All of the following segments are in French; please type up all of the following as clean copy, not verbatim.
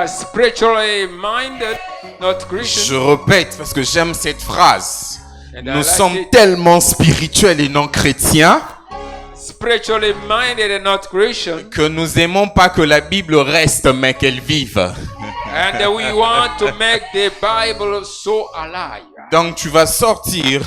are spiritually minded, not Christian. Je répète parce que j'aime cette phrase. And I Nous like sommes it. tellement spirituels et non chrétiens Spiritually minded and not Christian. que nous aimons pas que la Bible reste mais qu'elle vive. And we want to make the Bible so alive. Donc tu vas sortir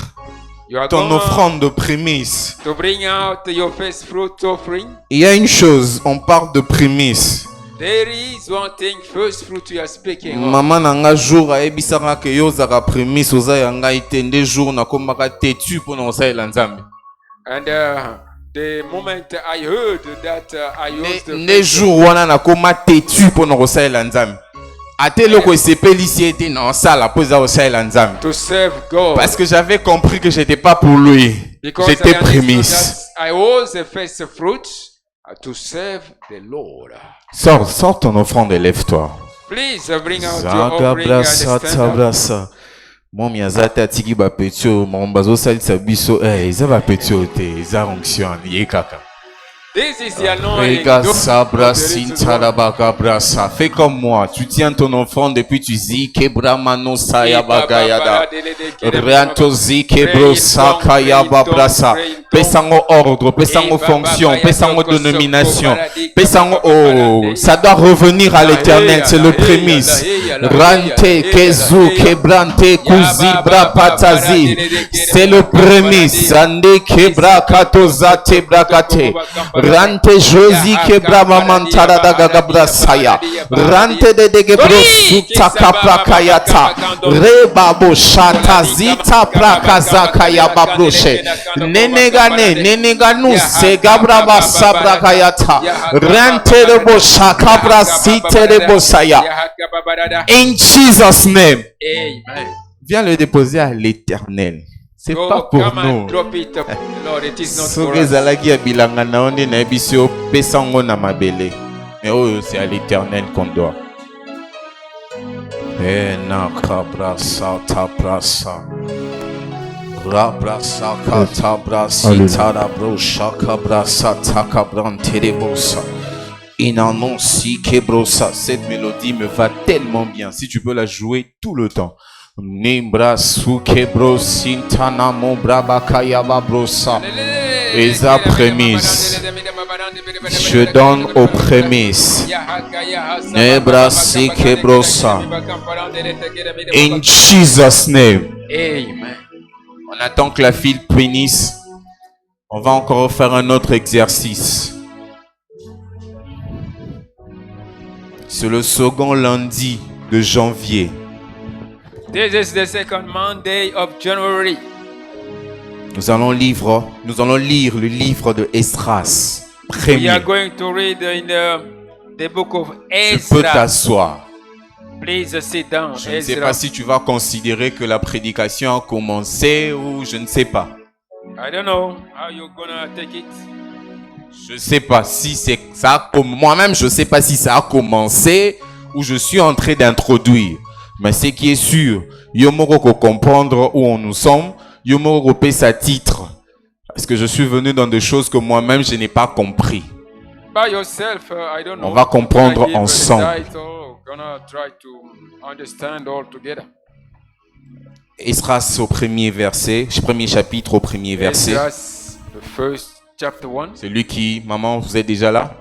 You are ton going offrande de prémices. to bring out your first fruit offering. Il y a une chose, on parle de prémices. There is one thing, first fruit you are speaking of. Maman nanga jour ayebisaka ke yo zaka prémices oza yanga itende jour nakomaka tetu pour na osalela nzambe. And the moment I heard that I used Ne jour wana nakoma tetu pour na osalela nzambe. Ate loko esepeli si ete na osala pour za osalela nzambe. to serve God. Parce que j'avais compris que j'étais pas pour lui. Because J'étais I understood prémisse. that I was the first fruit to serve the Lord. Sors ton offrande et lève-toi. Please bring out your offering and stand up. Zabrasa. Momi azata atiki ba petio, mambazo salisa biso, eza ba petio te, eza onction ye kaka. This is the anointing. Rega Don't- sabra there is sintara baka brasa. Fais comme moi, tu tiens ton offrande depuis tu zi kebra mano saya bagayada. Rianto zi kebro sakaya babrasa. Pesango ordre, pesango fonction, pesango dénomination. Pesango oh, ça doit revenir à l'éternel, c'est le prémisse. Rante kezu kebrante kuzibra patazi. C'est le prémisse. Ande kebra katoza tebrakate. Rante josi kebra mamantara daga saya. Rante de degebro suta kaprakayata. Rebabo shata zita prakaza kaya babroshe. Neneganu se gabra basabra kayata. Rante de bosha kabra site de bosaya. In Jesus' name. Amen. Viens le déposer à l'éternel. C'est Go, pas pour come and nous. drop it up. Lord, it is not for Soki us. ezalaki ya bilanga na onde na yebi o pesa ngo na mabele. Mais oyo c'est à l'éternel qu'on doit. Na kabrasa tabrasa. Rabrasa katabrasi tarabrosa kabrasa takabranterebosa. Inanonsi kebrosa. Cette mélodie me va tellement bien. Si tu peux la jouer tout le temps. Nimbra sukebro sintana mon brabakaya babrosa. Eza prémisse. Je donne aux prémices. Nebra sikebrosa. In Jesus' name. Amen. On attend que la file finisse. On va encore faire un autre exercice. C'est le second lundi de janvier. This is the second Monday of January. Nous allons lire le livre de Esdras. We Premier. are going to read in the book of Tu peux Ezra. t'asseoir. Please sit down. Je ne sais Ezra. pas si tu vas considérer que la prédication a commencé ou je ne sais pas. I don't know how you're gonna take it. Je ne sais pas si c'est ça. Moi-même, je ne sais pas si ça a commencé ou je suis en train d'introduire. Mais ce qui est sûr, Yomoro comprendre où nous sommes, Yomoro paie sa titre. Parce que je suis venu dans des choses que moi-même je n'ai pas compris. By yourself, I don't know. On va comprendre Gonna give ensemble. the title, gonna try to understand all together. Esdras au premier verset, premier chapitre au premier verset. Ezra's the first chapter 1. C'est lui qui, maman, vous êtes déjà là?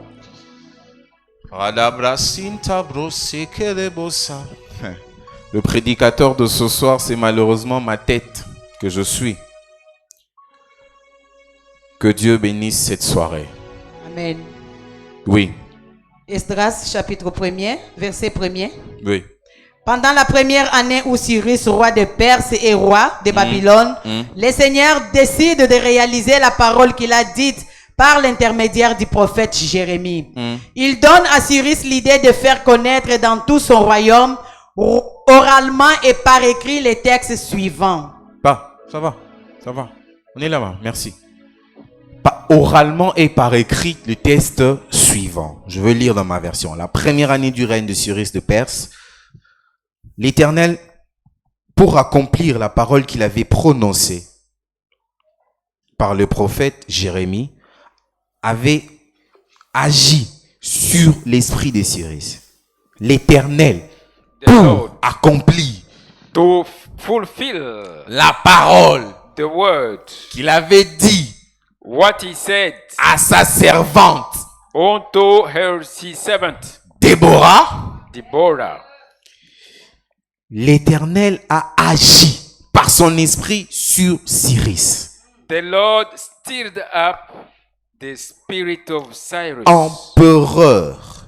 Le prédicateur de ce soir, c'est malheureusement ma tête que je suis. Que Dieu bénisse cette soirée. Amen. Oui, Esdras, chapitre 1er, verset 1er. oui. Pendant la première année où Cyrus, roi de Perse et roi de Babylone, le Seigneur décide de réaliser la parole qu'il a dite par l'intermédiaire du prophète Jérémie. Il donne à Cyrus l'idée de faire connaître dans tout son royaume, oralement et par écrit, les textes suivants. Pas, ça va. On est là-bas, merci. Pas oralement et par écrit, le texte suivant. Je veux lire dans ma version. La première année du règne de Cyrus de Perse, l'Éternel, pour accomplir la parole qu'il avait prononcée par le prophète Jérémie, avait agi sur l'esprit de Cyrus. l'Éternel the Lord, pour accomplir to fulfill la parole the word, qu'il avait dit what he said à sa servante unto her servant, Déborah, Deborah. l'Éternel a agi par son esprit sur Cyrus, The Lord stirred up the spirit of Cyrus, empereur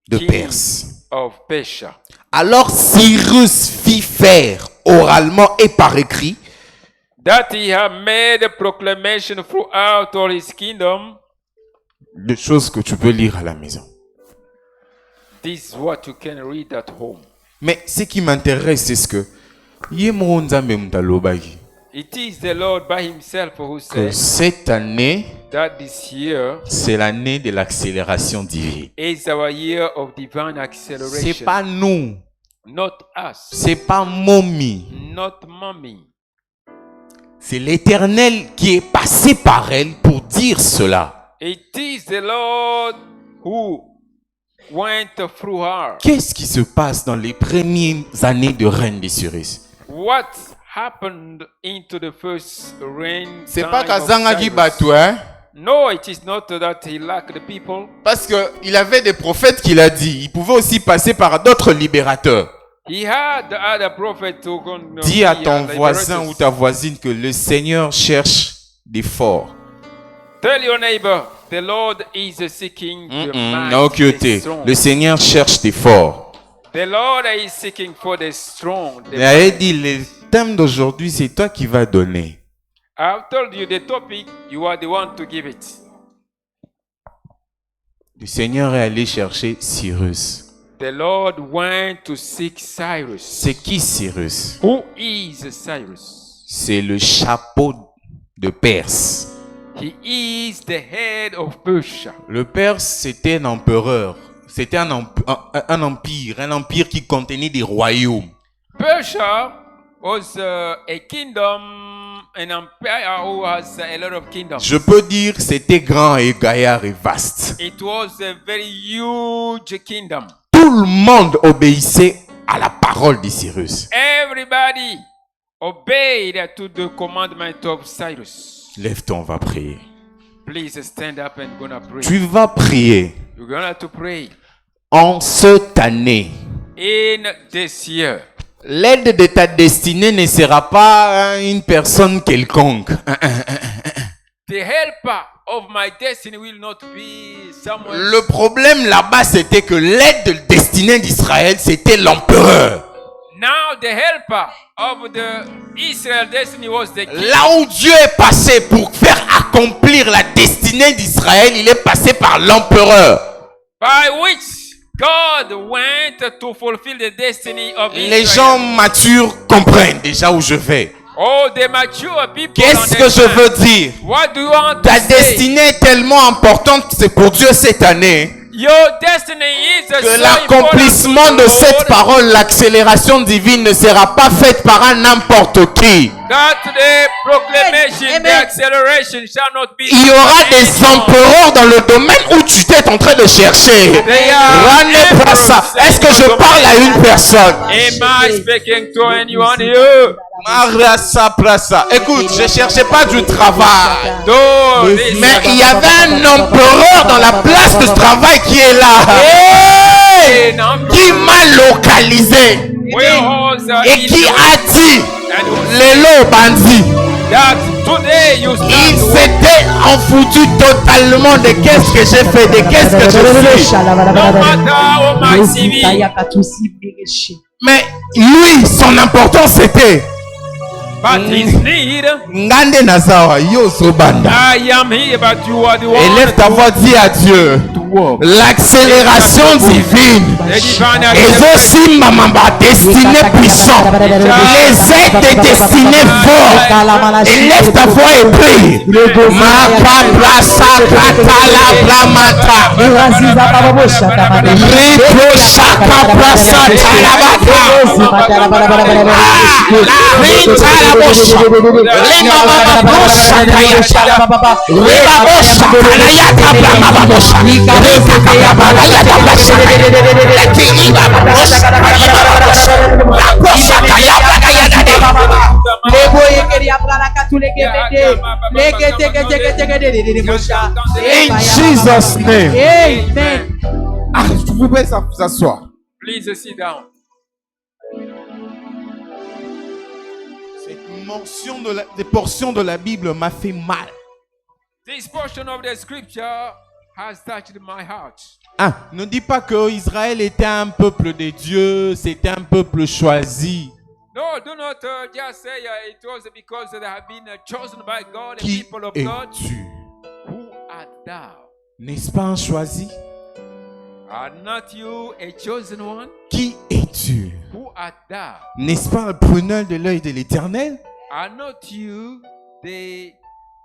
de king Perse. of Persia. Alors Cyrus fit faire oralement et par écrit That he had made a proclamation throughout all his kingdom. des choses que tu peux lire à la maison. This is what you can read at home. Mais ce qui m'intéresse, c'est ce que Yemo Nzambe Mtalobaki, It is the Lord by himself who que said cette année, that this year c'est l'année de l'accélération divine. is our year of divine C'est acceleration. pas nous, Not us, c'est pas Momi, not mommy. c'est l'Éternel qui est passé par elle pour dire cela. It is the Lord who went through her. Qu'est-ce qui se passe dans les premières années de règne de Cyrus? What happened into the first reign? C'est time pas of Kazanga qui Cyrus? bateau, hein? No, it is not that he lacked the people. Parce qu'il avait des prophètes qui l'a dit. Il pouvait aussi passer par d'autres libérateurs. He had the other prophet to go. Dis à ton voisin ou ta voisine que le Seigneur cherche des forts. Tell your neighbor, the Lord is seeking the Non, mighty, the que strong. le Seigneur cherche des forts. The Lord is seeking for the strong. Il a dit, le thème d'aujourd'hui, c'est toi qui vas donner. I've told you the topic, you are the one to give it. Le Seigneur est allé chercher Cyrus. The Lord went to seek Cyrus. C'est qui Cyrus? Who is Cyrus? C'est le chapeau de Perse. He is the head of Persia. Le Perse, c'était un empereur. C'était un empire qui contenait des royaumes. Persia was a kingdom, an empire who has a lot of kingdoms. Je peux dire c'était grand et gaillard et vaste. It was a very huge kingdom. Tout le monde obéissait à la parole de Cyrus. Everybody obeyed to the commandment of Cyrus. Lève-toi, on va prier. Please stand up and gonna pray. Tu vas prier. You're gonna to pray. En cette année, In this year, l'aide de ta destinée ne sera pas une personne quelconque. the helper of my destiny will not be someone. Le problème là-bas, c'était que l'aide de destinée d'Israël, c'était l'empereur. Now the helper of the Israel destiny was the king. Là où Dieu est passé pour faire accomplir la destinée d'Israël, il est passé par l'empereur. By which God went to fulfill the destiny of Les Israel. gens matures comprennent déjà où je vais. Oh, the mature people. Qu'est-ce que je understand. veux dire? What do you want to Ta say? destinée est tellement importante, c'est pour Dieu cette année, Your destiny is que so l'accomplissement important de to cette God parole, l'accélération divine ne sera pas faite par un n'importe qui. that the proclamation, Amen. the acceleration shall not be. Il y aura des empereurs dans le domaine où tu t'es en train de chercher. They are Rane Prasa. Est-ce que je parle à une personne? Am I speaking to anyone here? Marasa Prasa. Écoute, je cherchais pas du travail. No, this Mais il y avait un empereur dans la place de travail qui est là. Hey! Qui m'a localisé et qui a dit Lélo Bandi. that today you Il start s'était enfoutu totalement de qu'est-ce que j'ai fait, de qu'est-ce que je suis. no matter how my CV. Mais lui, son importance c'était But his need, Ngande Nazawa, yo Sobanda. I am here, but you are the one Élève ta voix, dis à Dieu. to work. L'accélération divine. The divine Et aussi, maman, destinée puissante. Les aides destinées fortes. Élève ta voix et prie. Ma prasa katala bramata. Ripo shaka prasa talabata. Rita la bosha. Lema mama bosha kaya. Reba bosha kaya kabla mama bosha. In Jesus' name. Amen. Ah, je vous prie de vous asseoir. Please sit down. Des portions de la Bible m'a fait mal. This portion of the scripture has touched my heart. Ah, ne dis pas que Israël était un peuple de Dieu, c'était un peuple choisi. No, do not just say it was because they have been chosen by God, the Qui people of God. es-tu? Who art thou? N'est-ce pas un choisi? Are not you a chosen one? Qui es-tu? Who art thou? N'est-ce pas un prunelle de l'œil de l'Éternel? Are not you the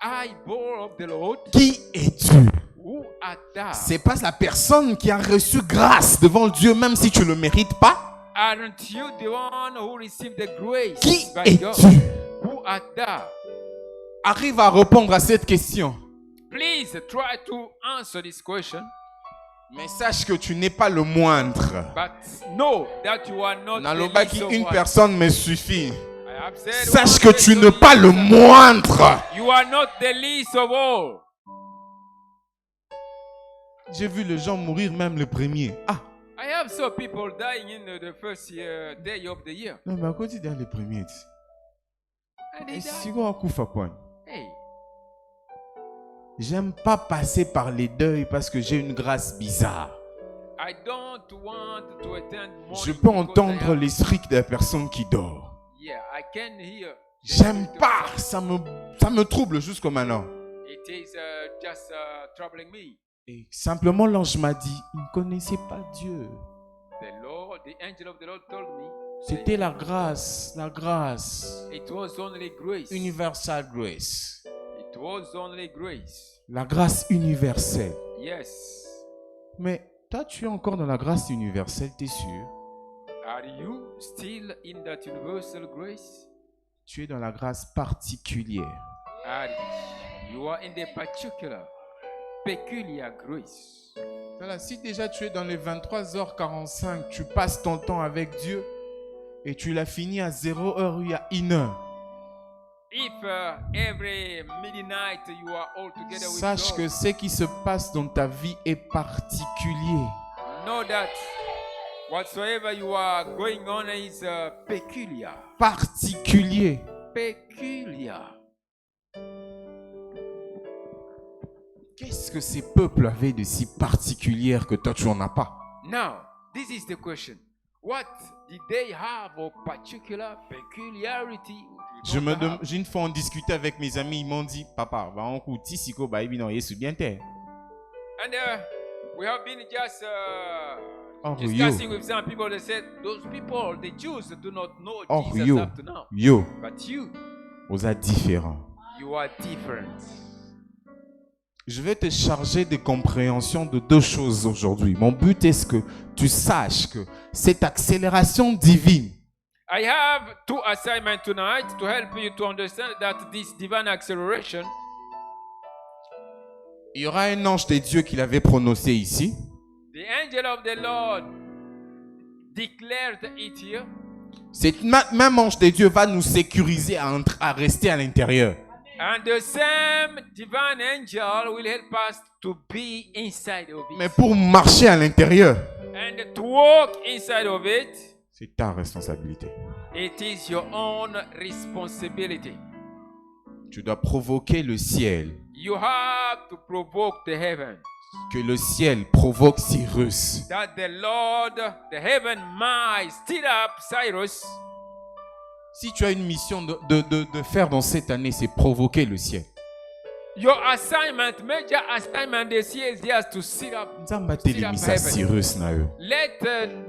eyeball of the Lord? Qui es-tu? Who art thou? C'est pas la personne qui a reçu grâce devant Dieu, même si tu ne le mérites pas. Aren't you the one who received the grace Qui by God? es-tu? Who art thou? Arrive à répondre à cette question. Please try to answer this question, Mais sache que tu n'es pas le moindre. but know that you are not the Nalobaki, least of une one. personne me suffit. I have said Sache one que tu person n'es pas le is- moindre. You are not the least of all. J'ai vu les gens mourir même le premier. Ah, I have saw people dying in the first day of the year. non, mais à côté d'un les premiers. And they die. Hey, J'aime pas passer par les deuils parce que j'ai une grâce bizarre. I don't want to attend mourning Je peux because I entendre have- les cris de la personne qui dort. Yeah, I can hear. the J'aime spirit of pas, God. ça me trouble jusqu'au maintenant. It is just troubling me. Et simplement l'ange m'a dit, il ne connaissait pas Dieu. The angel of the Lord told me C'était la grâce, it was only grace. universal grace. It was only grace. La grâce universelle. Yes. Mais toi, tu es encore dans la grâce universelle, t'es sûr? Are you still in that universal grace? Tu es dans la grâce particulière. You are in the peculiar grace. Voilà, si déjà tu es dans les 23h45, tu passes ton temps avec Dieu et tu l'as fini à 0h, il y a 1h. If every midnight you are all together with Sache que God, ce qui se passe dans ta vie est particulier. know that whatsoever you are going on is peculiar. Particulier. Peculiar. Qu'est-ce que ces peuples avaient de si particulière que toi tu n'en as pas? Now, this is the question. What did they have of particular peculiarity? you don't have? J'ai une fois on discutait avec mes amis, ils m'ont dit, papa, va en coup, tisiko ba ibi non yesu bien terre. And we have been just Oh, discussing you. with some people. They said those people, the Jews, do not know Oh, Jesus you. up to now. Yo, But you, vous êtes différents. you are different. Je vais te charger de compréhension de deux choses aujourd'hui. Mon but est que tu saches que cette accélération divine, I have two assignments tonight to help you to understand that this divine acceleration, il y aura un ange de Dieu qui l'avait prononcé ici. the angel of the Lord declared it here. Cet même ange de Dieu va nous sécuriser à rester à l'intérieur. And the same divine angel will help us to be inside of Mais it. pour marcher à l'intérieur, And to walk inside of it, c'est ta responsabilité. it is your own responsibility. Tu dois provoquer le ciel. You have to provoke the heaven. Que le ciel provoque Cyrus. That the Lord, the heaven might stir up Cyrus. Si tu as une mission de faire dans cette année, c'est provoquer le ciel. Your assignment, major assignment this year is just to sit up. Nzamba telemisa Cyrus na yo. Let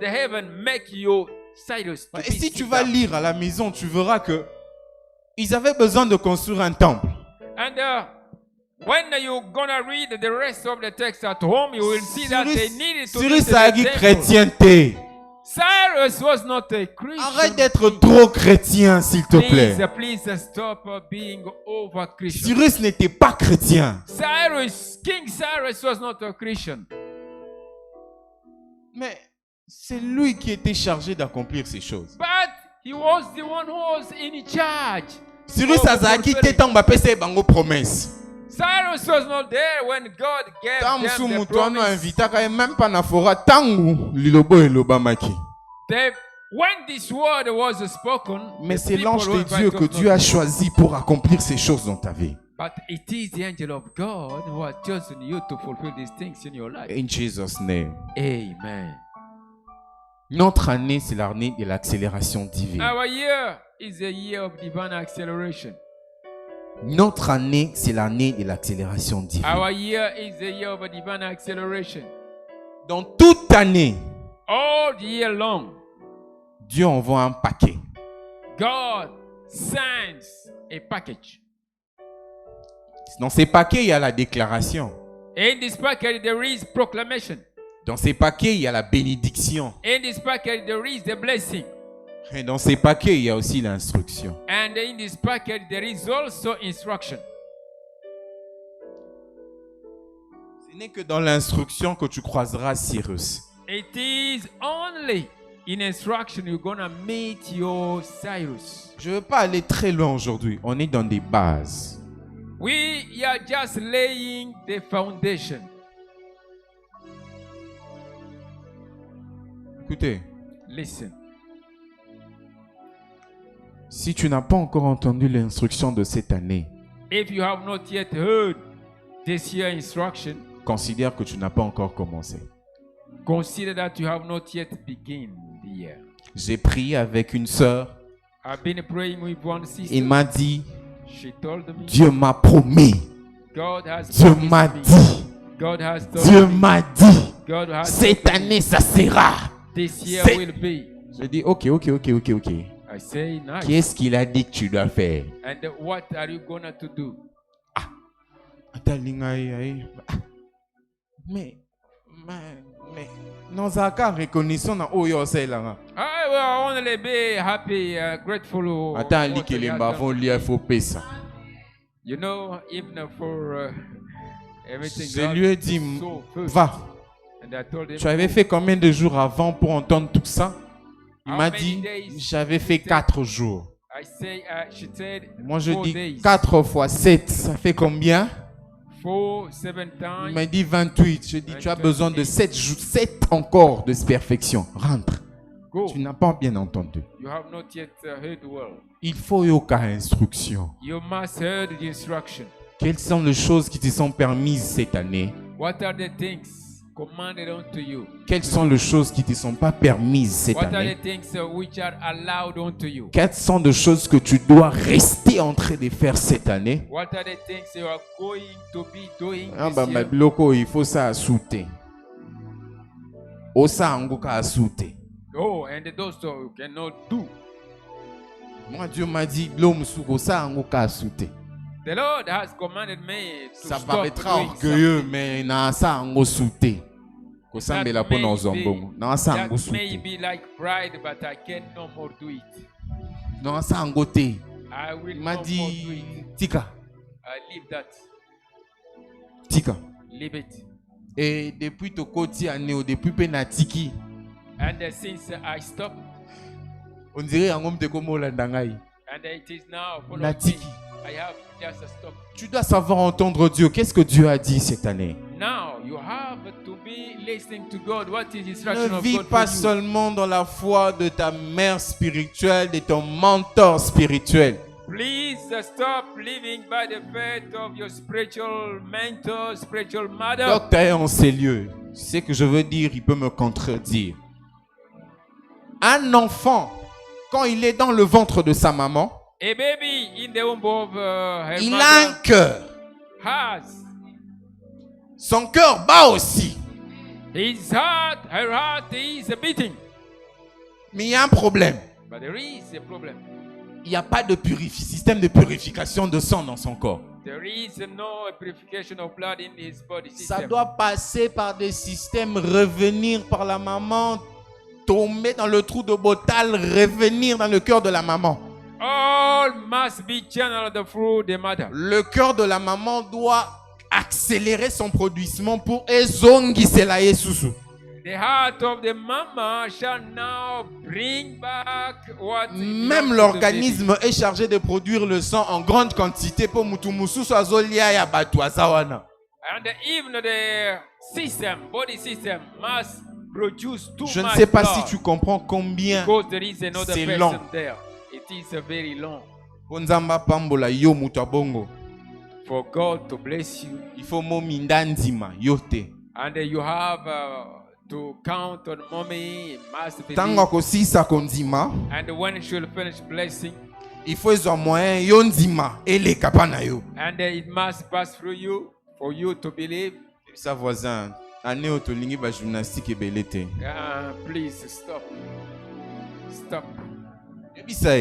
the heaven make you Cyrus. To Et be si tu sit vas up. lire à la maison, tu verras que ils avaient besoin de construire un temple. And when you're gonna read the rest of the text at home, you will see that they needed to build Cyrus a dit the temple. chrétienté. Cyrus was not a Christian. Arrête d'être trop chrétien, s'il te plaît. Please stop being over Christian. Cyrus n'était pas chrétien. King Cyrus was not a Christian. Mais c'est lui qui était chargé d'accomplir ces choses. But he was the one who was in charge. Cyrus of azalaki te fulfilling. ntango bapesa bango promesse. Cyrus was not there when God gave Ntango them the moto wana promise. invitaka ye même pas na fora ntango lilobo elobamaki. When this word was spoken, Mais the c'est people l'ange were de Dieu invited que not Dieu a to. choisi pour accomplir ces choses dans ta vie. But it is the angel of God who has chosen you to fulfill these things in your life. In Jesus' name. Amen. Notre année, c'est l'année de l'accélération divine. Our year is a year of divine acceleration. Notre année, c'est l'année de l'accélération divine. Our year is a year of a divine acceleration. Dans toute année, All year long, Dieu envoie un paquet. God sends a package. Dans ces paquets, il y a la déclaration. In this package, there is proclamation. Dans ces paquets, il y a la bénédiction. In this package, there is the blessing. Et dans ces paquets, il y a aussi l'instruction. And in this package, there is also instruction. Ce n'est que dans l'instruction que tu croiseras Cyrus. It is only in instruction you're gonna meet your Cyrus. Je ne veux pas aller très loin aujourd'hui. On est dans des bases. We are just laying the foundation. Écoutez, Listen. si tu n'as pas encore entendu l'instruction de cette année, If you have not yet heard this year instruction, considère que tu n'as pas encore commencé. consider that you have not yet begun the year. J'ai prié avec une sœur. I've been praying with one sister. Il m'a dit, She told me, Dieu m'a promis. God has Dieu promised m'a me. dit. God has Dieu told me. m'a dit. God has Cette told me année, ça sera. this year c'est- will be. Je dis, ok. I say nice. Qu'est-ce qu'il a dit que tu dois faire? And what are you gonna to do? Attends, mais, nous avons reconnaissance na oyo là. I will only be happy, grateful. of Attends, what lis que he les has bavons done. lire faut payer. You know, even for everything. Je God lui ai is dit, so first. va. And I told him, Tu avais fait combien de jours avant pour entendre tout ça? Il How m'a many dit, days? j'avais fait 4 jours. she said, Moi, je 4 dis days. 4 fois 7, ça fait combien? 7 Il times. m'a dit 28. Je dis, tu as besoin de 7 jours, 7 encore de perfection. Rentre. Go. Tu n'as pas bien entendu. You have not yet heard well. Il faut y avoir instruction. You must heard the instruction. Quelles sont les choses qui te sont permises cette année? What are the things commanded unto you? Quelles sont les choses qui ne te sont pas permises cette What are année? the things which are allowed unto you? Quelles sont les choses que tu dois rester en train de faire cette année? What are the things you are going to be doing Ah this bah, year? Loko, il faut ça à souter. Osa angoka à souter. Oh, and those you cannot do. Moi, Dieu m'a dit, l'homme sous ça angoka à souter. The Lord has commanded me to Ça stop paraîtra doing orgueilleux, something mais na ça ango souter. Kosambela po na ozombongo. Na ça ango that may souter. be like pride, but I can no more do it. Na ça ango te. I will Il no m'a more do dit, it. tika, I leave that. tika. Leave it. Et depuis Tokoti année, depuis Penatiki, And since I stopped, on dirait un homme de Komo Landangai. and it is now following me, Natiki. I have just stopped. Tu dois savoir entendre Dieu. Qu'est-ce que Dieu a dit cette année? Now you have to be listening to God. What is the instruction Ne of vis God pas for you? seulement dans la foi de ta mère spirituelle, de ton mentor spirituel. Please stop living by the faith of your spiritual mentor, spiritual mother. Docteur en ces lieux, ce que je veux dire, il peut me contredire. Un enfant, quand il est dans le ventre de sa maman, A baby in the womb of her il a un mother cœur. has Son cœur bat aussi. his heart, her heart is beating. Mais il y a un problème. But there is a problem. Il n'y a pas de système de purification de sang dans son corps. There is no purification of blood in his body Ça system. doit passer par des systèmes, revenir par la maman, tomber dans le trou de botal, revenir dans le cœur de la maman. All must be channeled through the mother. Le cœur de la maman doit accélérer son produisement pour ezongi sela yesusu. The heart of the mama shall now bring back what it belongs Même to the l'organisme est chargé de produire le sang en grande quantité pour mutumusu azolia ya batu azawana. baby. And even the system, body system, must produce too Je ne much sais pas blood si tu comprends combien because there is another c'est person long. there. It is very long. Nzamba pambola yo mutu abongo. For God to bless you, Il faut mominda ndima yote. and you have to count on mommy, must believe. Tango kosisa kondima, And when she will finish blessing, il faut ezwa moyen yo ndima eleka pa na yo. and it must pass through you for you to believe. Sa voisin, ane otolingi ba gymnastique ebele te. Please stop. Stop. Yebisa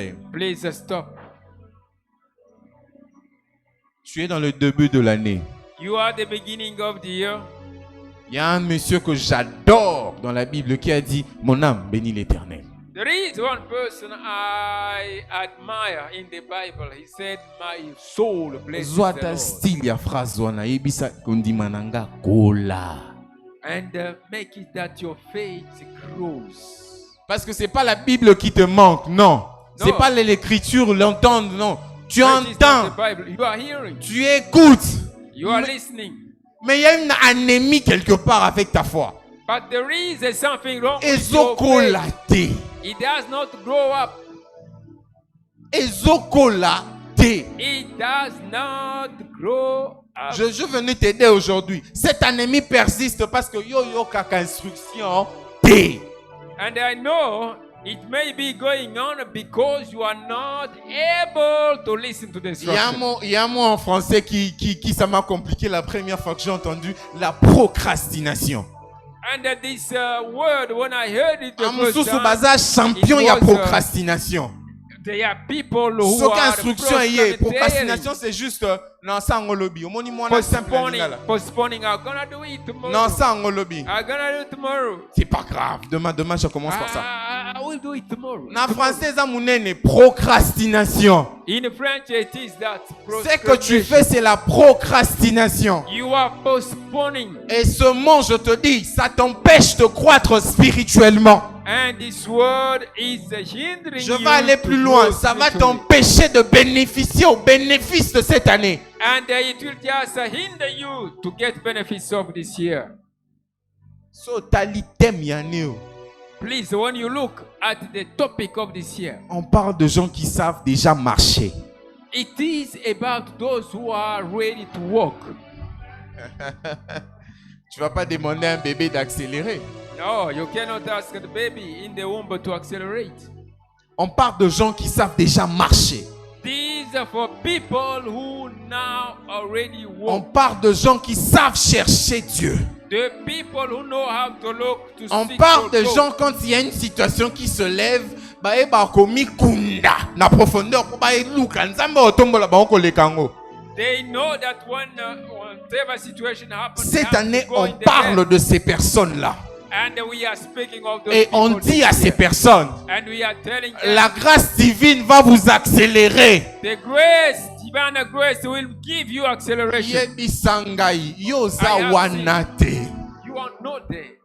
ye. Please stop. Tu es dans le début de l'année. You are the beginning of the year. Il y a un monsieur que j'adore dans la Bible qui a dit « Mon âme bénit l'Éternel There is one person I admire in the Bible. He said, my soul ». blesses Zwa the ta Lord. style ya phrase wana yebisa kondima nanga kola. And make it that your faith grows. Parce que c'est pas la Bible qui te manque, non. C'est Non. pas l'écriture, l'entendre, non. Tu That is not entends, the Bible. You are hearing. tu écoutes. You are listening. Mais il y a une anémie quelque part avec ta foi. But there is something wrong with your faith. Ezokola te. It does not grow up. Ezokola te. It does not grow up. Je venais t'aider aujourd'hui. Cette anémie persiste parce que yo kaka instruction te. And I know it may be going on because you are not able to listen to the instruction. Il y a un mot en français qui ça m'a compliqué la première fois que j'ai entendu la procrastination. And this word, when I heard it the first Amususu time, baza champion it ya was, procrastination. there are people who Soka are instruction yé, procrastinating, procrastination c'est juste non ça ngolobi. Omoni mwana simple postponing. I'm gonna do it tomorrow. non ça ngolobi. I'm gonna do it tomorrow. C'est pas grave. Demain je commence par ça. I will do it tomorrow. Na français za munene procrastination. In French, it is that Ce que tu fais c'est la procrastination. you are postponing. Et ce mot je te dis, ça t'empêche de croître spirituellement. And this word is hindering Je you vais aller to plus loin. grow Ça va spiritually. t'empêcher de bénéficier aux bénéfices de cette année. And it will just hinder you to get benefits of this year. So talitem yaneo. Please, when you look at the topic of this year, On parle de gens qui savent déjà marcher. it is about those who are ready to walk. Tu vas pas demander à un bébé d'accélérer. No, you cannot ask the baby in the womb to accelerate. On parle de gens qui savent déjà marcher. These are for people who now already On walk. parle de gens qui savent chercher Dieu. The people who know how to look to On seek parle for de God. gens quand il y a une situation qui se lève, ba e ba komi kunda na profondeur pour ba e luka nzambe otombola ba ko lekango. They know that when whatever situation happens, they Cette have to année, go on in the parle depth. de ces personnes-là. And we are speaking of those Et on people dit this à ces year. personnes, And we are telling them la grâce divine va vous accélérer. the grace, divine grace will give you acceleration. Yebisangai, yoza I have wanate. You are not there.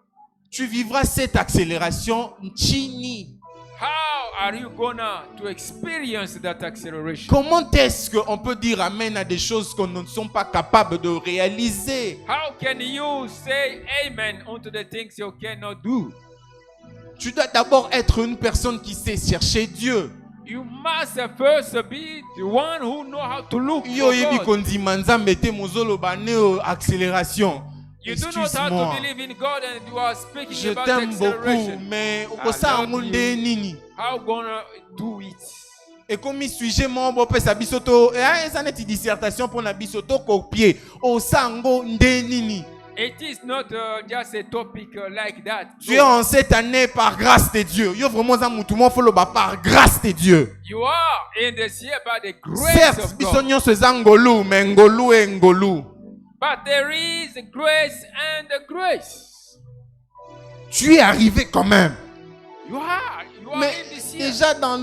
Tu vivras cette accélération nchini. How are you gonna to experience that acceleration? Comment est-ce qu'on peut dire amen à des choses qu'on ne sont pas capables de réaliser? How can you say amen unto the things you cannot do? Tu dois d'abord être une personne qui sait chercher Dieu. You must first be the one who know how to look Yo for yebi God. kondima nzambe te mozolo baneo accélération. You do not have Excuse-moi. to believe in God and you are speaking Je about t'aime beaucoup, acceleration. mais I okosa love yango you. nde nini? How gonna do it? Et comme sujet mon bo pesa bisoto, eza neti dissertation pour na bisoto copier. Osango nde nini? It is not just a topic like that. Tu es en cette année par grâce de Dieu. Yo vraiment za mutu mo follow ba par grâce de Dieu. You are in this year by the grace Certes, of biso God. nyonso eza ngolu, mais ngolu e ngolu. But there is grace and grace. Tu es arrivé quand même. You are Mais in this year. déjà dans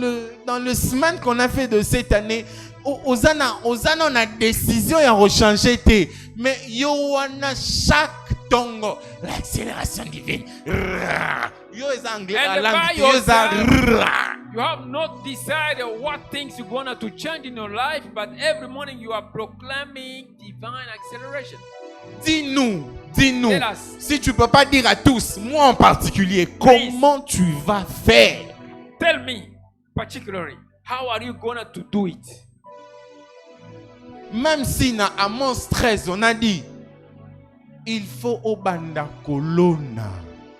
le semaine qu'on a fait de cette année, Osana on a décision à rechanger té. Mais yo wana chaque tongo l'accélération divine. Yo is anglais And la by langue yo is yourself, you have not decided what things you're going to change in your life, but every morning you are proclaiming divine acceleration. Dis-nous, Tell us. si tu peux pas dire à tous, moi en particulier, comment tu vas faire? Tell me, particularly, how are you going to do it? Même si dans Amos 13, on a dit, il faut obanda kolona.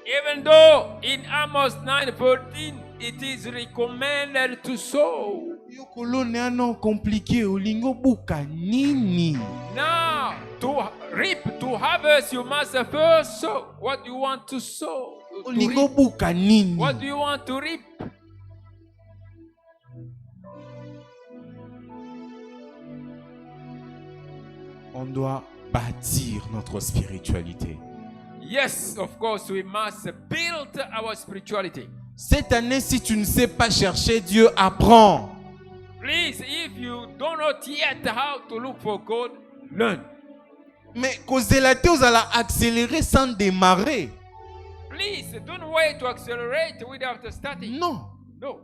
Even though in Amos 9:14 it is recommended to sow. Yo kolona non compliqué, olingo buka nini? Now, to reap, to harvest, you must first sow. What do you want to sow? To Olingo reap. buka nini? What do you want to reap? On doit bâtir notre spiritualité. Yes, of course, we must build our spirituality. Cette année, si tu ne sais pas chercher Dieu, apprends. Please, if you do not yet how to look for God, learn. Mais causer la tête, vous allez accélérer sans démarrer. Please, don't wait to accelerate without starting. Non. No.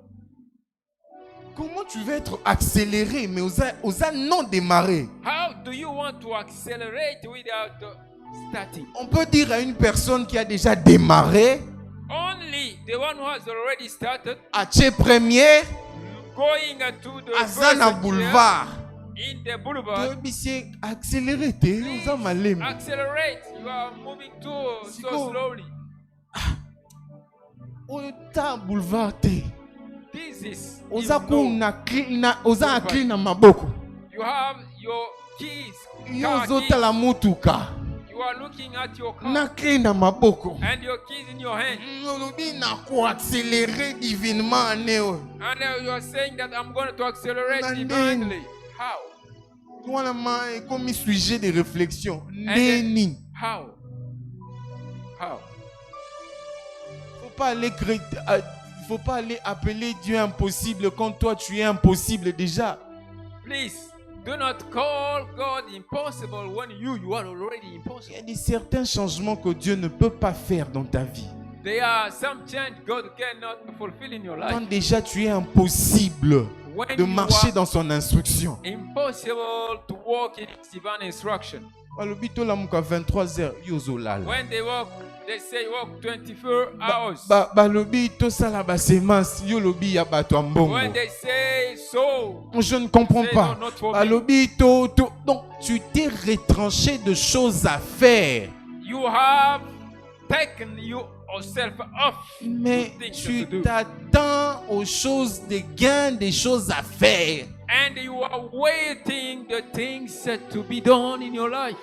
Comment tu veux être accéléré, mais osa non démarrer? How do you want to accelerate without starting? On peut dire à une personne qui a déjà démarré, Only the one who has already started à Tché Premier, going to the à Zana first Boulevard. chair in the boulevard. Monsieur, accéléré, t'es osa malem. Accelerate. You are moving too so Siko. slowly. Ota boulevard t'es. This is Osa you know. kuna clean, osa clean na maboko. You have your keys. Yo Car zota keys. la mutuka. You are looking at your car Na clean na maboko. and your keys in your hand. Olobi na ko accélérer divinement aneo. And you are saying that I'm going to accelerate Nandeni. divinely. How? Voilà ma comme sujet de réflexion. then- Neni. How? How? Faut pas aller appeler Dieu impossible quand toi tu es impossible déjà. Please do not call God impossible when you are already Il y impossible. a des certains changements que Dieu ne peut pas faire dans ta vie. There are some change God cannot fulfill in your life. Quand déjà tu es impossible When de you marcher are dans son instruction. impossible to walk in His divine instruction. Alobi to la muka 23h yozolala. When they walk, they say walk 24 hours. Balobi to sala ba semence yolobi ya bato ambongo. When they say so, Je ne comprends say pas. no, not for me. Alobi to. Donc tu t'es retranché de choses à faire. You have taken yourself off Mais things tu to do. t'attends aux choses de gain, des choses à faire. And you are waiting the things to be done in your life.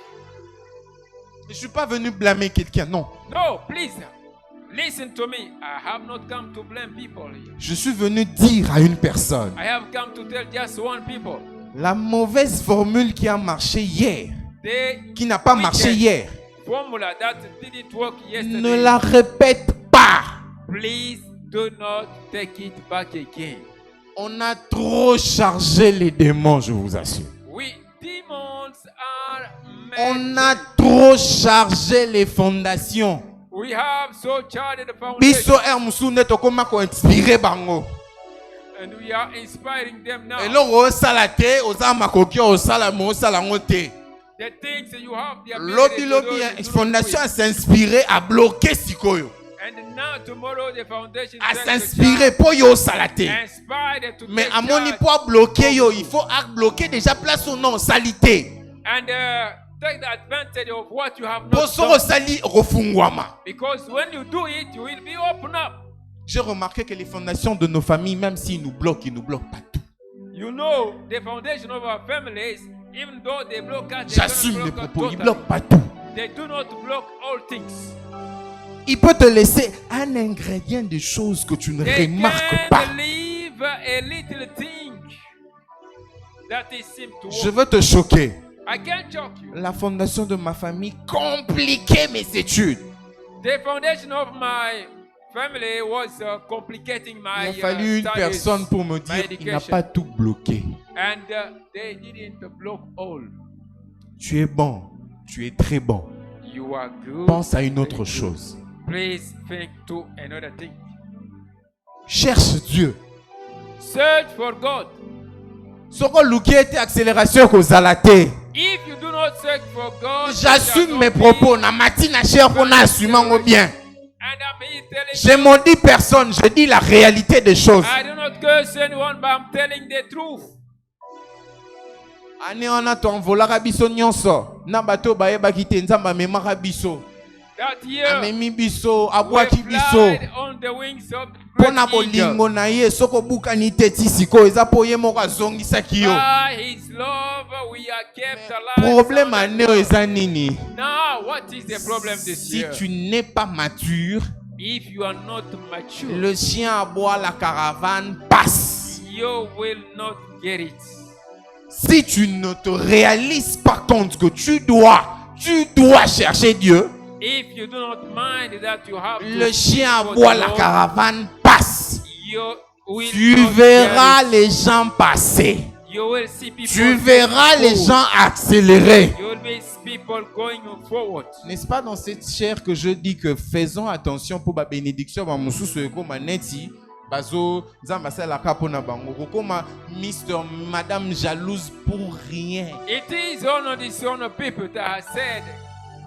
Je ne suis pas venu blâmer quelqu'un, non. No, please listen to me. I have not come to blame people here. Je suis venu dire à une personne, I have come to tell just one people. la mauvaise formule qui a marché hier, The qui n'a pas marché hier, formula that didn't work yesterday. ne la répète pas. Please do not take it back again. On a trop chargé les démons, je vous assure. Demons are On a trop chargé les fondations. We have so charted the Biso foundation Musune tokoma ko inspiré bango. and we are inspiring them now. Eloko osala te, oza makoki osala mo osala ngote. The things that you have the ability Lobi to do, lobi you do not fondation do a it. s'inspirer à bloquer sikoyo. And now tomorrow the foundation À is s'inspirer pour yo osala te. inspired to Mais take à moni charge pour bloquer yo, il faut bloquer déjà place ou non salité. and take the advantage of what you have Pour not so done. sali refungwama. Because when you do it, you will be open up. J'ai remarqué que les fondations de nos familles, même s'ils nous bloquent pas tout. You know, the foundation of our families, even though they block us, they J'assume don't les block us propos, ils totally. bloquent pas tout. They do not block all things. Il peut te laisser un ingrédient de choses que tu ne They remarques pas. can leave a little thing that they seem to Je work. veux te choquer. I can't shock you. La fondation de ma famille compliquait mes études. The foundation of my family was complicating Il my a fallu une studies, personne pour me my dire il n'a education. pas tout bloqué. And they didn't block all. Tu es bon, tu es très bon. You are good. pense à une autre chose. Please think to another thing. Cherche Dieu. Search for God. Soko luki ete accélération kozala te. If you do not search for God, J'assume mes propos. Na mati na cher pour na assumer bien. And I'm here telling Je you, m'en dis personne, je dis la réalité des choses. I do not curse anyone, but I'm telling the truth. Ane wana tonvolaka biso nyonso. Na bato bayebaki te nzamba memaka biso. That year, Amemi biso, we abwaki biso. flied on the wings of the great Pona bolingo eagle. na ye soko bukani te ti siko eza po ye moko azongisaki yo. By his love, we are kept alive. Problème ane oyo eza nini? Now, what is the problem this Si year? tu n'es pas mature, If you are not mature, le chien aboie, la caravane passe. you will not get it. Si tu ne te réalises pas compte que tu dois chercher Dieu, If you do not mind that you have le to chien seek for aboie, the la Lord, caravane passe. you will Tu not verras get it. les gens passer. You will see people. Tu verras les go. gens accélérer. You will be people going forward. N'est-ce pas dans cette chair que je dis que faisons attention pour la bénédiction ba mususu ekoma neti bazo nzamba sala kapo na bango kokoma Mr. Madame jalouse pour rien. It is one of the son of people that has said,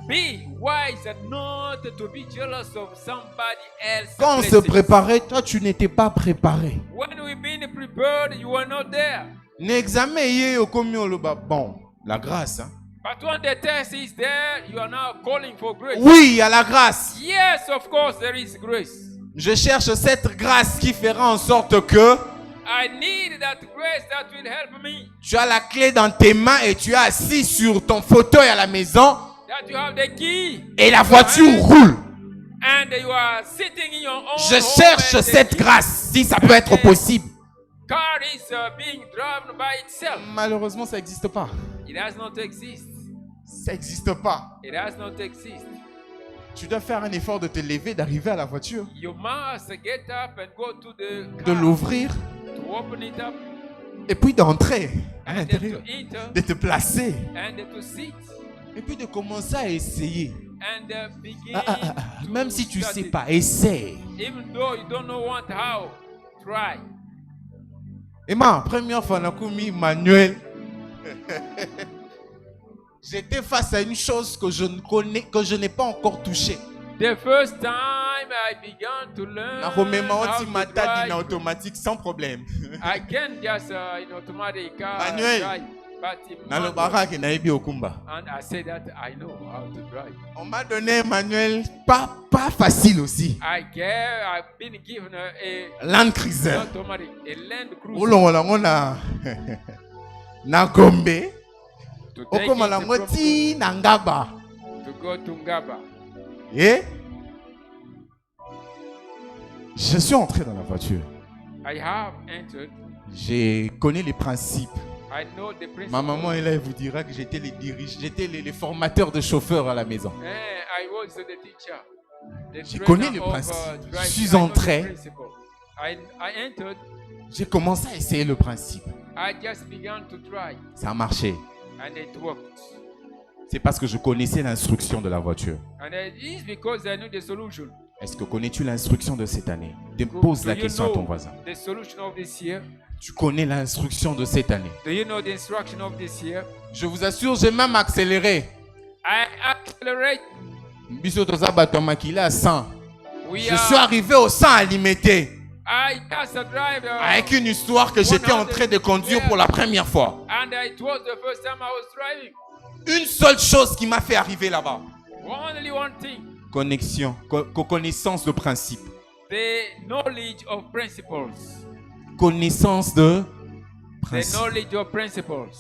be wise and not to be jealous of somebody else. Quand on se préparait, toi tu n'étais pas préparé. When we've been prepared, you were not there. N'examen ye okomi oloba bon, la grâce hein. But when the test is there, you are now calling for grace. Oui, il y a la grâce. Yes, of course, there is grace. Je cherche cette grâce qui fera en sorte que I need that grace that will help me. tu as la clé dans tes mains et tu es assis sur ton fauteuil à la maison That you have the key. et la voiture roule. And you are sitting in your own Je home cherche and the cette grâce, si ça peut être possible. car is being driven by itself. Malheureusement, ça n'existe pas. It does not exist. Ça n'existe pas. It does not exist. Tu dois faire un effort de te lever, d'arriver à la voiture, You must get up and go to the de car l'ouvrir to open it up et puis d'entrer à and l'intérieur, to enter de te placer and to sit et puis de commencer à essayer. and begin to Même si tu ne study. sais pas, essaie. Even though you don't know what how, try. Et ma première fois, Manuel, j'étais face à une chose que je ne connais, que je n'ai pas encore touchée. The first time I began to learn Na romema how oti to matadi na drive, automatique sans problème. I can just in automatic car Manuel. drive, but in Na lo manual, baraka na ebi okumba. and I say that I know how to drive. On m'a donné Manuel pas facile aussi. I've been given a Land Cruiser. automatic, a Land Cruiser Olongola ngona na Gombe. to take Okoma it la from ngoti na Ngaba. to go to Ngaba. Et je suis entré dans la voiture. I have entered. J'ai connu les principes. I know the principle. Ma maman elle vous dira que j'étais les formateurs de chauffeurs à la maison. I was the teacher. The J'ai trainer connu les of, principes. driving. Je suis I know the entré. principle. I entered. J'ai commencé à essayer le principe. I just began to try, Ça a marché. and it worked. C'est parce que je connaissais l'instruction de la voiture. And it is because I knew the solution. Est-ce que connais-tu l'instruction de cette année? Pose la Do you question à ton know voisin. the solution of this year? Tu connais l'instruction de cette année? Do you know the instruction of this year? Je vous assure, j'ai même accéléré. I accelerate. Biso toza bato ya makila à 100. We Je suis arrivé au 100 à limité. I just drive. Avec une histoire que j'étais en train de conduire pour la première fois. And it was the first time I was driving. Une seule chose qui m'a fait arriver là-bas. Only one thing: Connaissance de principe. the knowledge of principles. Connaissance de The principe. knowledge of principles.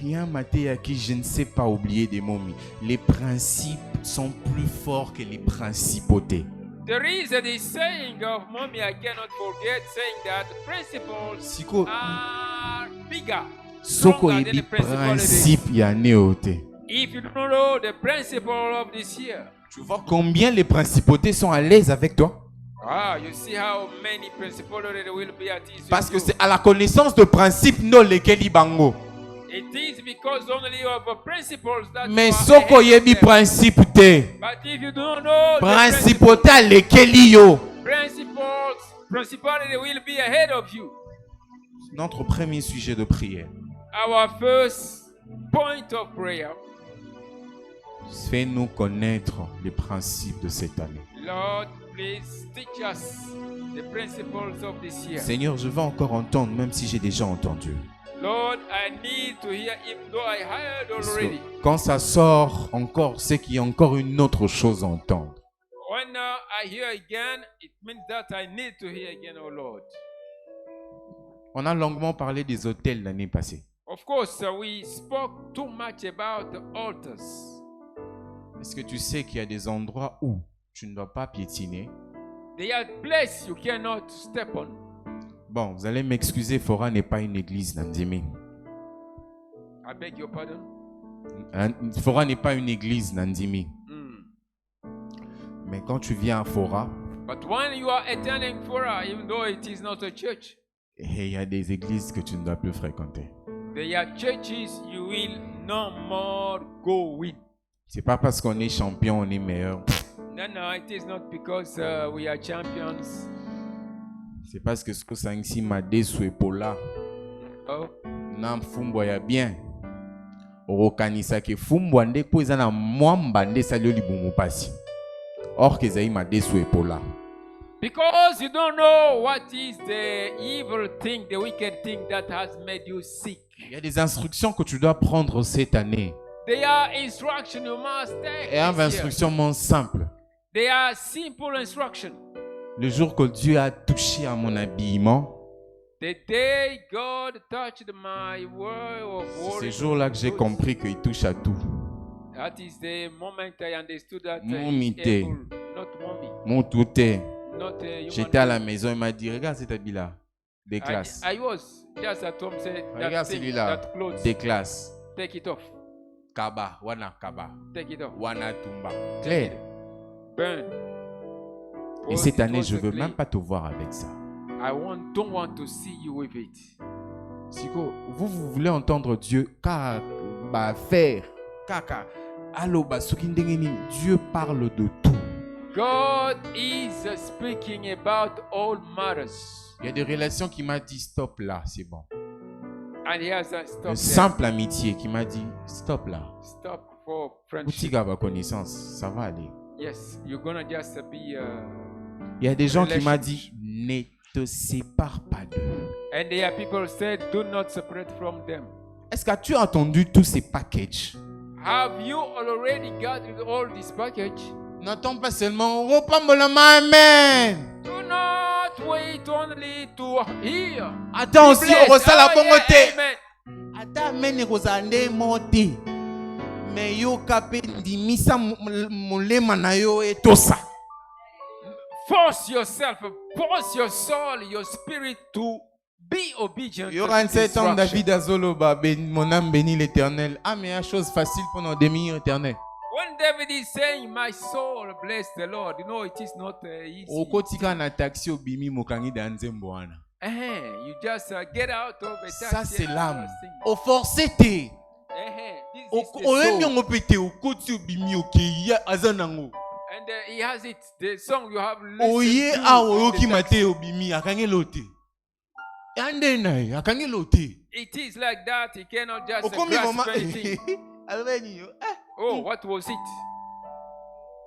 Il y a un matin à qui je ne sais pas oublier des mots. Les principes sont plus forts que les principautés. There is this saying of mommy I cannot forget, saying that principles Siko, are bigger, soko stronger than ebi the principles. principe ya neote. If you don't know the principle of this year, Tu vois combien les principautés sont à l'aise avec toi? you see how many principles will be at ease. Parce with que you. c'est à la connaissance de principe no lesquels bango. It is because only of the principles that Mais you are soko ahead of yebi them. principe te. But if you don't know the Principauté alekeli yo. principality will be ahead of you. Notre premier sujet de prière. Our first point of prayer, Fais-nous connaître les principes de cette année. Lord, please teach us the principles of this year. Seigneur, je veux encore entendre, même si j'ai déjà entendu. Lord, I need to hear even though I heard Parce already. que quand ça sort encore, c'est qu'il y a encore une autre chose à entendre. When I hear again, it means that I need to hear again, oh Lord. On a longuement parlé des hôtels l'année passée. Of course, we spoke too much about the altars. Est-ce que tu sais qu'il y a des endroits où tu ne dois pas piétiner? They are places you cannot step on. Bon, vous allez m'excuser, Fora n'est pas une église, Nandimi. I beg your pardon. Fora n'est pas une église, Nandimi. Mais quand tu viens à Fora, But when you are attending Fora, even though it is not a church, il y a des églises que tu ne dois plus fréquenter. there are churches you will no more go with. C'est pas parce qu'on est champion, on est meilleur. No, it is not because we are champions. C'est parce que ce que ça ici m'a déçu pour là. Oh, Na fumbo ya bien. Okanisa ke fumbo ande po ezana mwamba nde salio libumu pasi. Or que zaï m'a déçu pour là. because you don't know what is the evil thing, the wicked thing that has made you sick. Il y a des instructions que tu dois prendre cette année. They are instructions you must take. Et un this year. instruction simple. They are simple instructions. Le jour que Dieu a touché à mon habillement, The day God touched my word of c'est word, ce jour-là que j'ai compris qu'il touche à tout. that is the moment I understood that Mon he's mité. able, not mommy, Mon tout est. not human. J'étais à la maison, il m'a dit, regarde cet habit-là. Des classes. I was just at home saying that Regarde thing, celui-là. that clothes, Des classes. take it off, Kaba, wana kaba. take it off, Wana tumba. Claire. burn. Et Was- cette it année, was je a veux clay. même pas te voir avec ça. don't want to see you with it. Siko, vous voulez entendre Dieu car bah faire kaka allo ba soki ndenge nini, Dieu parle de tout. God is speaking about all matters, Il y a des relations qui m'a dit stop là, c'est bon. and he has a stop Une there. simple amitié qui m'a dit stop là. Stop for friendship. Boutiga ba connaissance, ça va aller. Yes, you're gonna just be. Il y a des gens qui m'ont Relationship. dit ne te sépare pas d'eux. And there are people said, do not separate from them. Est-ce que tu as entendu tous ces packages? Have you already gathered all this package? N'attends pas seulement repambolama amen. Do not wait only to hear. Attends Be aussi blessed. au rosala Oh, bongo yeah, te. amen. Ata amen ekozala nde mo te. Mais yoka mpe ndimisa molema na yo etosa. Force yourself, force your soul, your spirit to be obedient. Il y to aura un this certain temps, instruction. David Azoloba, mon âme bénit l'éternel. Ah, mais il y a chose facile pour nos demi éternel. When David is saying, my soul bless the Lord, you know it is not easy. Okotika na taxi obimi mokangi da nzembo wana. You just get out of a taxi. Ça c'est and l'âme. sing. Au forcé te. This is the Oyembi soul. ngo pete okoti obimi okeya azanango. And he has it, the song you have Oye listened to. a in the oyoki taxi. mate obimi akangelo te. Yande na ye akangelo te. It is like that. He cannot just Okomi grasp mama. anything. Alveni yo. Oh, what was it?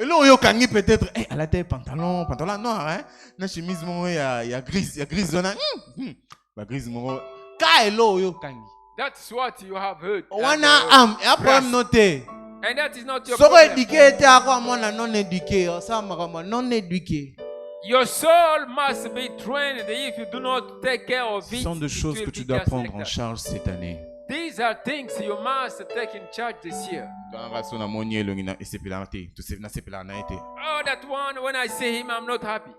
Et là, on kangi peut-être, à la tête, pantalon noir, hein? Na chemise, il y a grise, zona. Bah, grise, mon. Kaelo, yo kangi. That's what you have heard. Wana am, et après, grasp. noté. And that is not your Soko problem. éduqué, était à quoi, moi, non éduqué, ça, marama, non éduqué. Your soul must be trained. If you do not take care of Ce it, sont des it choses will que be tu dois just prendre like en that. charge cette année. These are things you must take in charge this year. Dans la son amonier, le et c'est pélanté, tout c'est pélanté. Oh, that one, when I see him, I'm not happy.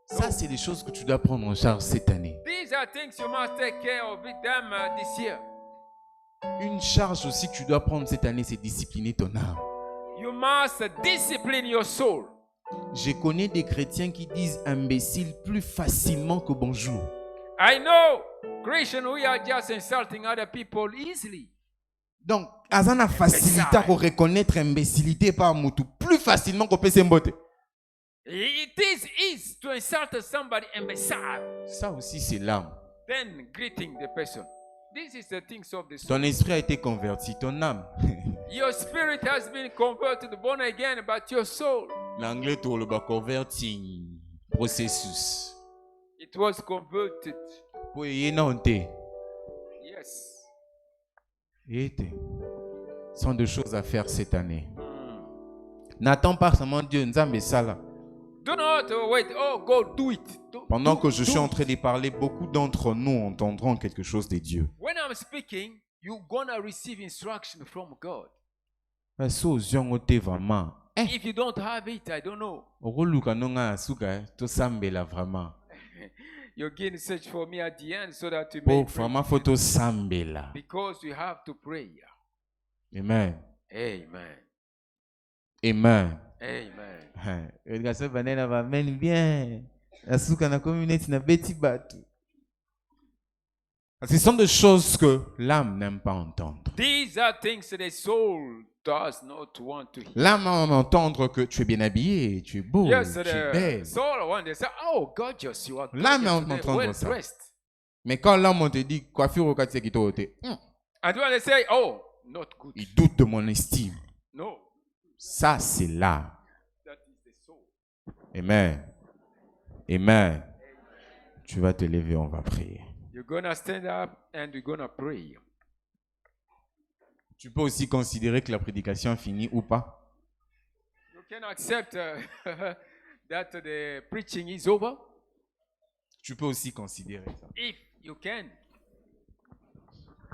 Ça, c'est des choses que tu dois prendre en charge cette année. These are things you must take care of with them this year. Une charge aussi que tu dois prendre cette année, c'est discipliner ton âme. You must discipline your soul. Je connais des chrétiens qui disent imbécile plus facilement que bonjour. I know, Christian, we are just insulting other people easily. Donc, azana facilité à reconnaître imbécilité par Moutou plus facilement qu'on peut s'embotter. It is easy to insult somebody imbecile Ça aussi, c'est l'âme. than greeting the person. This is the things of the soul. Ton esprit a été converti, ton âme. Your spirit has been converted, born again, but your soul, L'anglais, tu le converti processus. it was converted. Pour y aller, Yes. sont deux choses à faire cette année. N'attends pas seulement Dieu, Nzambe Sala. Do not wait. Oh, go do it. Pendant que je suis en train de parler, beaucoup d'entre nous entendront quelque chose de Dieu. When I'm speaking, you're gonna receive instruction from God. Parce que vraiment. If you don't have it, I don't know. Vraiment. You're going to search for me at the end so that you Oh, may vraiment, photo sambela. because you have to pray. Amen. Amen. Amen. Amen. Le garçon banana va mène bien. La souka na communauté na beti batu. Ce sont des choses que l'âme n'aime pas entendre. These are things that the soul does not want to hear. L'âme aime entendre que tu es bien habillé, tu es beau, Yes, tu es the belle. soul wants to say, "Oh, gorgeous, you are L'âme gorgeous aime today, entendre well ça. dressed." Mais quand l'âme on te dit coiffure au quartier qui t'a ôté, And when they say, "Oh, not good," il doute de mon estime. no, Ça, c'est l'âme. that is the soul. Amen. Amen. Tu vas te lever, on va prier. You're gonna stand up and you're gonna pray. Tu peux aussi considérer que la prédication finit ou pas. You can accept that the preaching is over. Tu peux aussi considérer ça. If you can,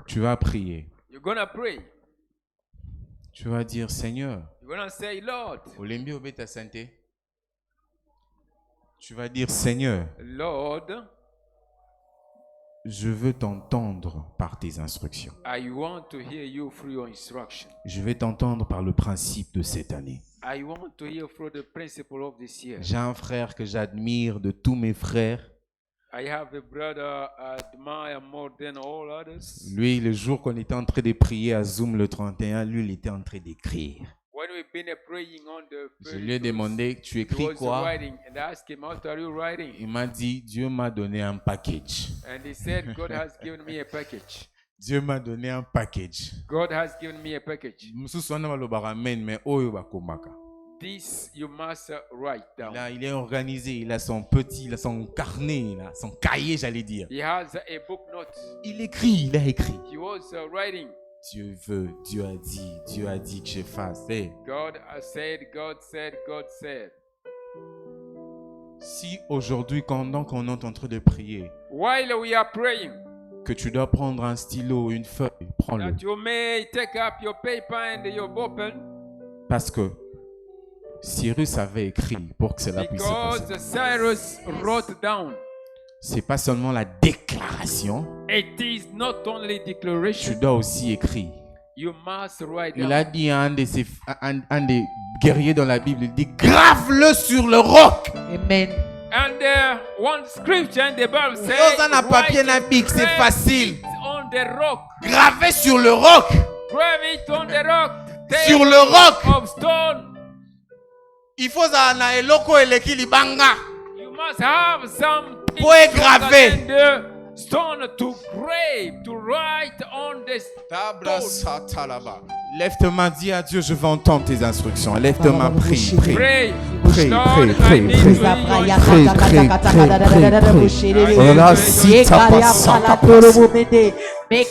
Tu vas prier. you're gonna pray. Tu vas dire, Seigneur, You're gonna say, "Lord, Olembi obeta santé. Tu vas dire, Seigneur, Lord, je veux t'entendre par tes instructions. I want to hear you through your instruction. Je vais t'entendre par le principe de cette année. I want to hear through the principle of this year. J'ai un frère que j'admire de tous mes frères. I have a brother I admire more than all others. Lui, le jour qu'on était en train de prier à Zoom le 31, lui, il était en train d'écrire. When we've been praying on the Je lui ai demandé, tu he écris was quoi? writing, and I asked him, "What are you writing?" Il m'a dit, Dieu m'a donné un package. And he said, "God has given me a package. Dieu m'a donné un package. God has given me a package. Mosusu wana balobaka amen, mais oyo bakomaka. This you must write down." Il est organisé, il a son petit, il a son carnet, il a son cahier, j'allais dire. He has a book note. Il écrit, il a écrit. He was writing. Dieu veut, Dieu a dit que je fasse. Hey, God has said, God said, God said. si aujourd'hui, pendant qu'on est en train de prier, While we are praying, que tu dois prendre un stylo, une feuille, prends-le. that you may take up your paper and your ballpen, Parce que Cyrus avait écrit pour que cela puisse se because passer. Cyrus wrote down. C'est pas seulement la déclaration, It is not only tu declaration. dois aussi écrire. You must write Il down. a dit à un des guerriers dans la Bible, il dit grave-le sur le roc. Amen. And one scripture in the Bible says, Yoza na papier na bic, c'est "Grave facile. it on the rock. Gravé sur le roc. Grave it on the rock. Take Sur le roc. of stone. Il faut ça na eloko eleki libanga. You must have some Pour graver. stone to grave, to write on the stone. Lève ta main, dis à Dieu, je veux entendre tes instructions. Lève ta main, prie, prie. Pray. Pray, Lord, pray, I pray, need pray. to hear your Pray, pray, pray, pray. Voilà, si t'as pas ça, t'as pas ça. Les